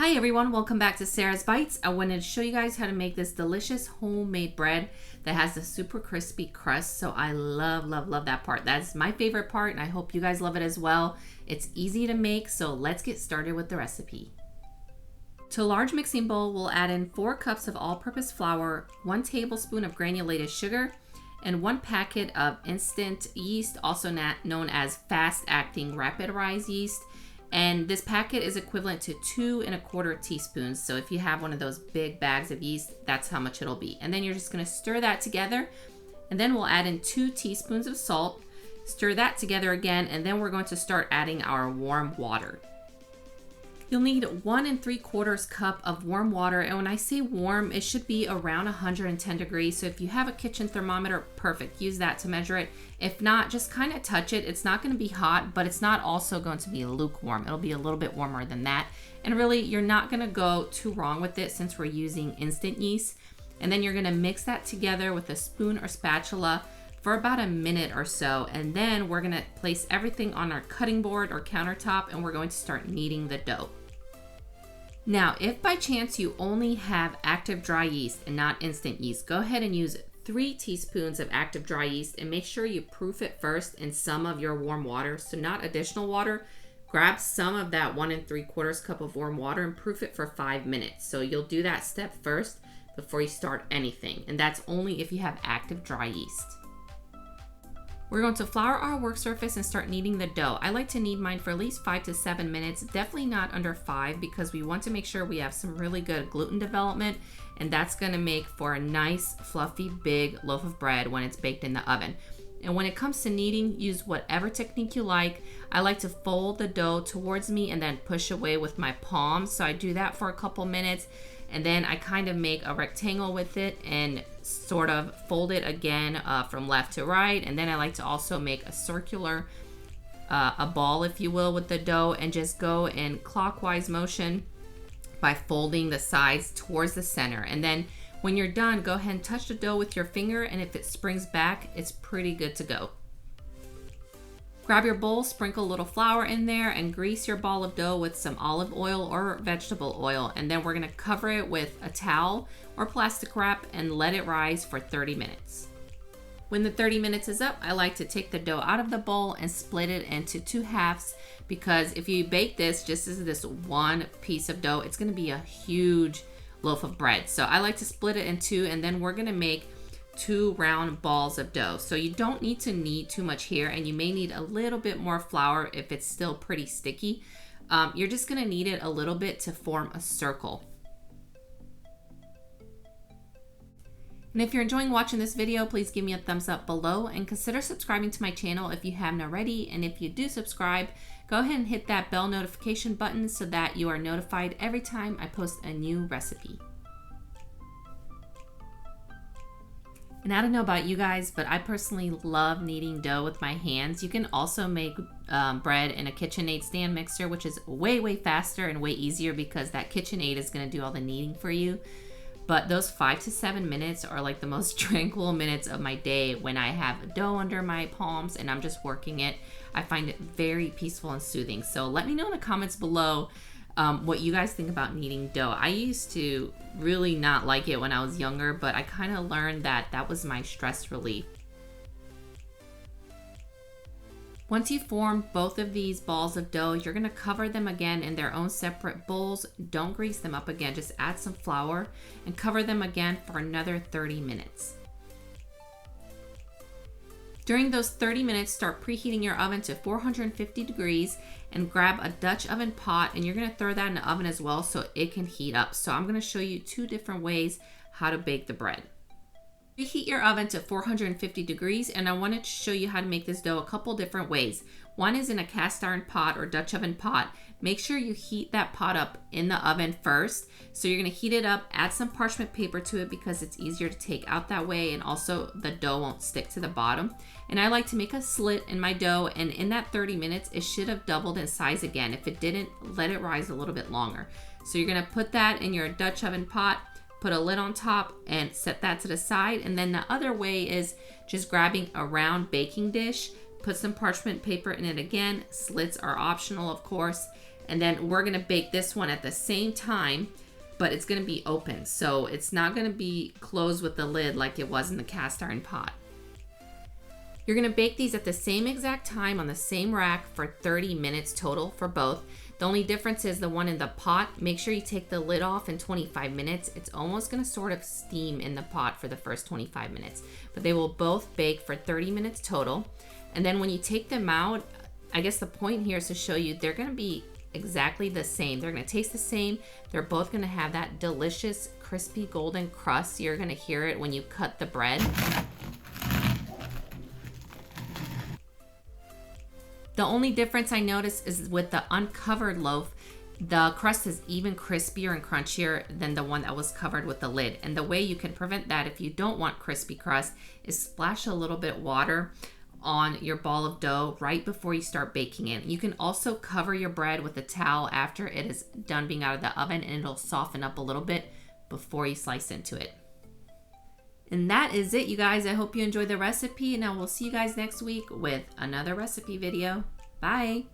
Hi everyone, welcome back to Sarah's Bites. I wanted to show you guys how to make this delicious homemade bread that has a super crispy crust. So I love that part. That's my favorite part and I hope you guys love it as well. It's easy to make, so let's get started with the recipe. To a large mixing bowl, we'll add in 4 cups of all-purpose flour, 1 tablespoon of granulated sugar, and 1 packet of instant yeast, also known as fast-acting rapid rise yeast. And this packet is equivalent to 2 1/4 teaspoons. So if you have one of those big bags of yeast, that's how much it'll be. And then you're just gonna stir that together. And then we'll add in 2 teaspoons of salt, stir that together again, and then we're going to start adding our warm water. You'll need 1 3/4 cup of warm water. And when I say warm, it should be around 110 degrees. So if you have a kitchen thermometer, perfect. Use that to measure it. If not, just kind of touch it. It's not going to be hot, but it's not also going to be lukewarm. It'll be a little bit warmer than that. And really, you're not going to go too wrong with it since we're using instant yeast. And then you're going to mix that together with a spoon or spatula for about a minute or so. And then we're going to place everything on our cutting board or countertop, and we're going to start kneading the dough. Now, if by chance you only have active dry yeast and not instant yeast, go ahead and use 3 teaspoons of active dry yeast and make sure you proof it first in some of your warm water. So not additional water. Grab some of that 1 3/4 cup of warm water and proof it for 5 minutes. So you'll do that step first before you start anything. And that's only if you have active dry yeast. We're going to flour our work surface and start kneading the dough. I like to knead mine for at least 5 to 7 minutes, definitely not under 5 because we want to make sure we have some really good gluten development, and that's gonna make for a nice, fluffy, big loaf of bread when it's baked in the oven. And when it comes to kneading, use whatever technique you like. I like to fold the dough towards me and then push away with my palms. So I do that for a couple minutes, and then I kind of make a rectangle with it and sort of fold it again from left to right. And then I like to also make a circular, a ball if you will, with the dough and just go in clockwise motion by folding the sides towards the center. And then when you're done, go ahead and touch the dough with your finger, and if it springs back, it's pretty good to go. Grab your bowl, sprinkle a little flour in there, and grease your ball of dough with some olive oil or vegetable oil. And then we're gonna cover it with a towel or plastic wrap and let it rise for 30 minutes. When the 30 minutes is up, I like to take the dough out of the bowl and split it into 2 halves, because if you bake this just as this one piece of dough, it's gonna be a huge loaf of bread. So I like to split it in 2, and then we're gonna make 2 round balls of dough. So you don't need to knead too much here, and you may need a little bit more flour if it's still pretty sticky. You're just gonna knead it a little bit to form a circle. And if you're enjoying watching this video, please give me a thumbs up below and consider subscribing to my channel if you haven't already. And if you do subscribe, go ahead and hit that bell notification button so that you are notified every time I post a new recipe. And I don't know about you guys, but I personally love kneading dough with my hands. You can also make bread in a Kitchenaid stand mixer, which is way faster and way easier because that Kitchenaid is gonna do all the kneading for you. But those 5 to 7 minutes are like the most tranquil minutes of my day when I have dough under my palms and I'm just working it. I find it very peaceful and soothing. So let me know in the comments below what you guys think about kneading dough. I used to really not like it when I was younger, but I kind of learned that that was my stress relief. Once you form both of these balls of dough, you're gonna cover them again in their own separate bowls. Don't grease them up again, just add some flour and cover them again for another 30 minutes. During those 30 minutes, start preheating your oven to 450 degrees and grab a Dutch oven pot, and you're gonna throw that in the oven as well so it can heat up. So I'm gonna show you 2 different ways how to bake the bread. Preheat your oven to 450 degrees, and I wanted to show you how to make this dough a couple different ways. One is in a cast iron pot or Dutch oven pot. Make sure you heat that pot up in the oven first. So you're gonna heat it up, add some parchment paper to it because it's easier to take out that way, and also the dough won't stick to the bottom. And I like to make a slit in my dough, and in that 30 minutes, it should have doubled in size again. If it didn't, let it rise a little bit longer. So you're gonna put that in your Dutch oven pot, put a lid on top and set that to the side. And then the other way is just grabbing a round baking dish, put some parchment paper in it again. Slits are optional, of course. And then we're gonna bake this one at the same time, but it's gonna be open. So it's not gonna be closed with the lid like it was in the cast iron pot. You're gonna bake these at the same exact time on the same rack for 30 minutes total for both. The only difference is the one in the pot, make sure you take the lid off in 25 minutes. It's almost gonna sort of steam in the pot for the first 25 minutes, but they will both bake for 30 minutes total. And then when you take them out, I guess the point here is to show you they're gonna be exactly the same. They're gonna taste the same. They're both gonna have that delicious, crispy golden crust. You're gonna hear it when you cut the bread. The only difference I noticed is with the uncovered loaf, the crust is even crispier and crunchier than the one that was covered with the lid. And the way you can prevent that if you don't want crispy crust is splash a little bit water on your ball of dough right before you start baking it. You can also cover your bread with a towel after it is done being out of the oven, and it'll soften up a little bit before you slice into it. And that is it, you guys. I hope you enjoyed the recipe, and I will see you guys next week with another recipe video. Bye.